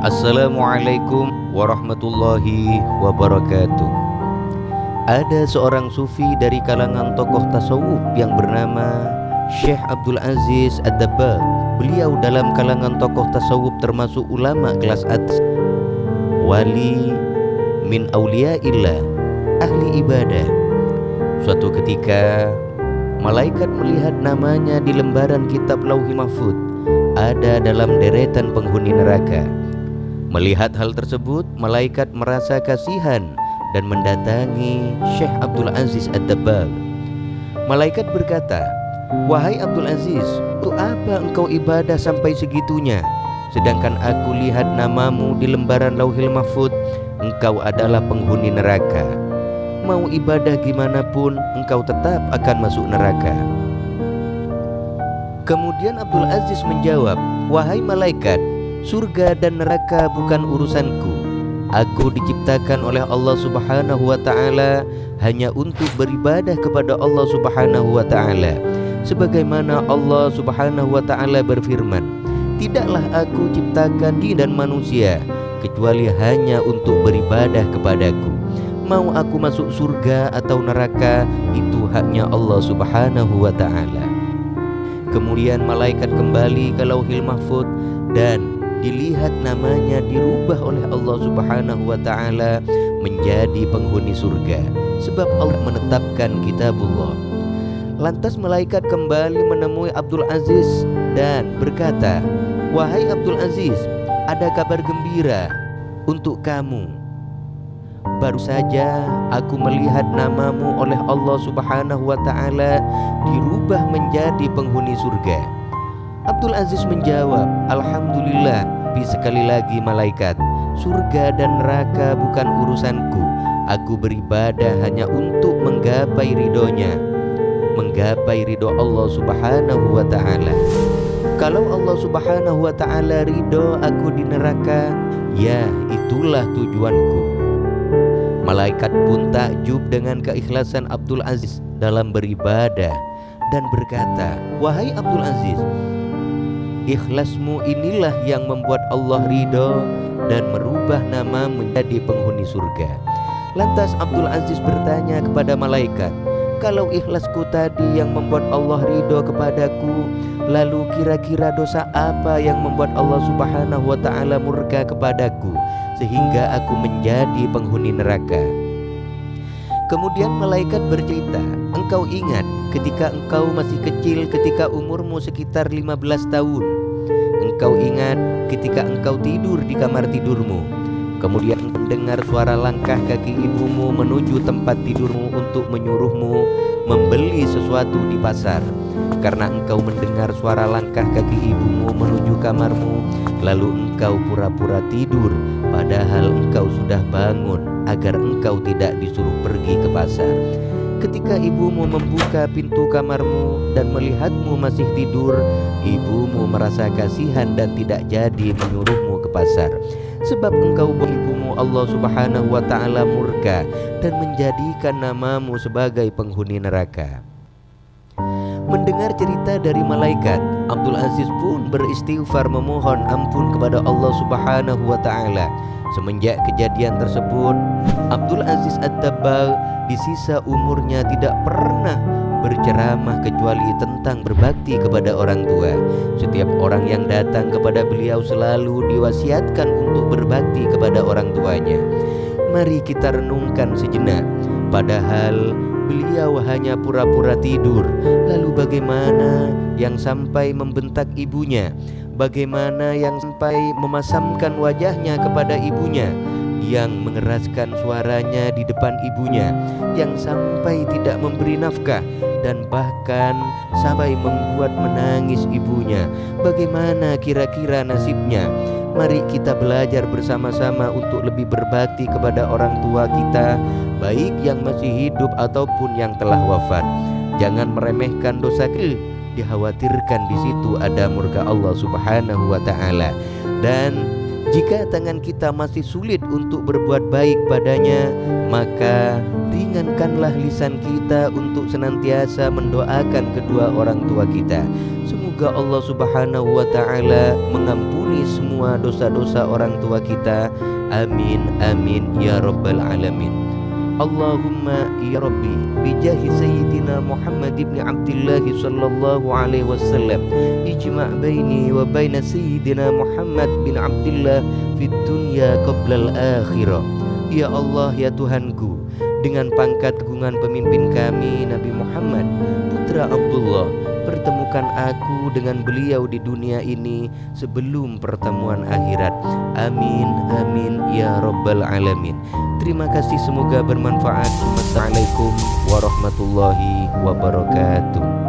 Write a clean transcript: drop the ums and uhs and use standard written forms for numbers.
Assalamualaikum warahmatullahi wabarakatuh. Ada seorang sufi dari kalangan tokoh tasawuf yang bernama Syekh Abdul Aziz Ad-Dabbagh. Beliau dalam kalangan tokoh tasawuf termasuk ulama kelas atas, wali min auliyaillah, ahli ibadah. Suatu ketika malaikat melihat namanya di lembaran kitab Lauhul Mahfuz ada dalam deretan penghuni neraka. Melihat hal tersebut, malaikat merasa kasihan dan mendatangi Syekh Abdul Aziz Ad-Dabbagh. Malaikat berkata, "Wahai Abdul Aziz, untuk apa engkau ibadah sampai segitunya? Sedangkan aku lihat namamu di lembaran Lauhul Mahfuz, engkau adalah penghuni neraka. Mau ibadah gimana pun, engkau tetap akan masuk neraka." Kemudian Abdul Aziz menjawab, "Wahai malaikat, surga dan neraka bukan urusanku. Aku diciptakan oleh Allah Subhanahu wa ta'ala hanya untuk beribadah kepada Allah Subhanahu wa ta'ala. Sebagaimana Allah Subhanahu wa ta'ala berfirman, tidaklah aku ciptakan jin dan manusia kecuali hanya untuk beribadah kepadaku. Mau aku masuk surga atau neraka, itu haknya Allah Subhanahu wa ta'ala." Kemudian malaikat kembali ke Lauhul Mahfuz dan dilihat namanya dirubah oleh Allah Subhanahu wa ta'ala menjadi penghuni surga, sebab Allah menetapkan kitabullah. Lantas malaikat kembali menemui Abdul Aziz dan berkata, "Wahai Abdul Aziz, ada kabar gembira untuk kamu. Baru saja aku melihat namamu oleh Allah Subhanahu wa ta'ala dirubah menjadi penghuni surga." Abdul Aziz menjawab, "Alhamdulillah." Sekali lagi malaikat, "Surga dan neraka bukan urusanku. Aku beribadah hanya untuk menggapai ridhonya, menggapai ridho Allah Subhanahu wa ta'ala. Kalau Allah Subhanahu wa ta'ala ridho aku di neraka, ya itulah tujuanku." Malaikat pun takjub dengan keikhlasan Abdul Aziz dalam beribadah dan berkata, "Wahai Abdul Aziz, ikhlasmu inilah yang membuat Allah ridho dan merubah nama menjadi penghuni surga." Lantas Abdul Aziz bertanya kepada malaikat, "Kalau ikhlasku tadi yang membuat Allah ridho kepadaku, lalu kira-kira dosa apa yang membuat Allah Subhanahu wa ta'ala murka kepadaku sehingga aku menjadi penghuni neraka?" Kemudian malaikat bercerita, "Engkau ingat ketika engkau masih kecil, ketika umurmu sekitar 15 tahun. Engkau ingat ketika engkau tidur di kamar tidurmu. Kemudian mendengar suara langkah kaki ibumu menuju tempat tidurmu untuk menyuruhmu membeli sesuatu di pasar. Karena engkau mendengar suara langkah kaki ibumu menuju kamarmu, lalu engkau pura-pura tidur padahal engkau sudah bangun agar engkau tidak disuruh pergi ke pasar. Ketika ibumu membuka pintu kamarmu dan melihatmu masih tidur, ibumu merasa kasihan dan tidak jadi menyuruhmu ke pasar. Sebab engkau ibumu Allah Subhanahu wa ta'ala murka dan menjadikan namamu sebagai penghuni neraka." Mendengar cerita dari malaikat, Abdul Aziz pun beristighfar memohon ampun kepada Allah Subhanahu wa ta'ala. Semenjak kejadian tersebut, Abdul Aziz Ad-Dabbagh di sisa umurnya tidak pernah berceramah kecuali tentang berbakti kepada orang tua. Setiap orang yang datang kepada beliau selalu diwasiatkan untuk berbakti kepada orang tuanya. Mari kita renungkan sejenak, padahal beliau hanya pura-pura tidur. Lalu bagaimana yang sampai membentak ibunya? Bagaimana yang sampai memasamkan wajahnya kepada ibunya? Yang mengeraskan suaranya di depan ibunya? Yang sampai tidak memberi nafkah dan bahkan sampai membuat menangis ibunya? Bagaimana kira-kira nasibnya? Mari kita belajar bersama-sama untuk lebih berbakti kepada orang tua kita, baik yang masih hidup ataupun yang telah wafat. Jangan meremehkan dosa kecil, dikhawatirkan di situ ada murka Allah Subhanahu wa ta'ala. Dan jika tangan kita masih sulit untuk berbuat baik padanya, maka ringankanlah lisan kita untuk senantiasa mendoakan kedua orang tua kita. Semoga Allah Subhanahu wa ta'ala mengampuni semua dosa-dosa orang tua kita. Amin amin ya rabbal alamin. Allahumma ya Rabbi bijahi Sayyidina Muhammad ibn Abdullah sallallahu alaihi wasallam ijma' baini wa baina Sayyidina Muhammad bin Abdullah fid dunya qabla al-akhirah. Ya Allah ya Tuhanku, dengan pangkat keagungan pemimpin kami Nabi Muhammad putra Abdullah, pertemukan aku dengan beliau di dunia ini sebelum pertemuan akhirat. Amin amin ya rabbal alamin. Terima kasih, semoga bermanfaat. Wassalamualaikum warahmatullahi wabarakatuh.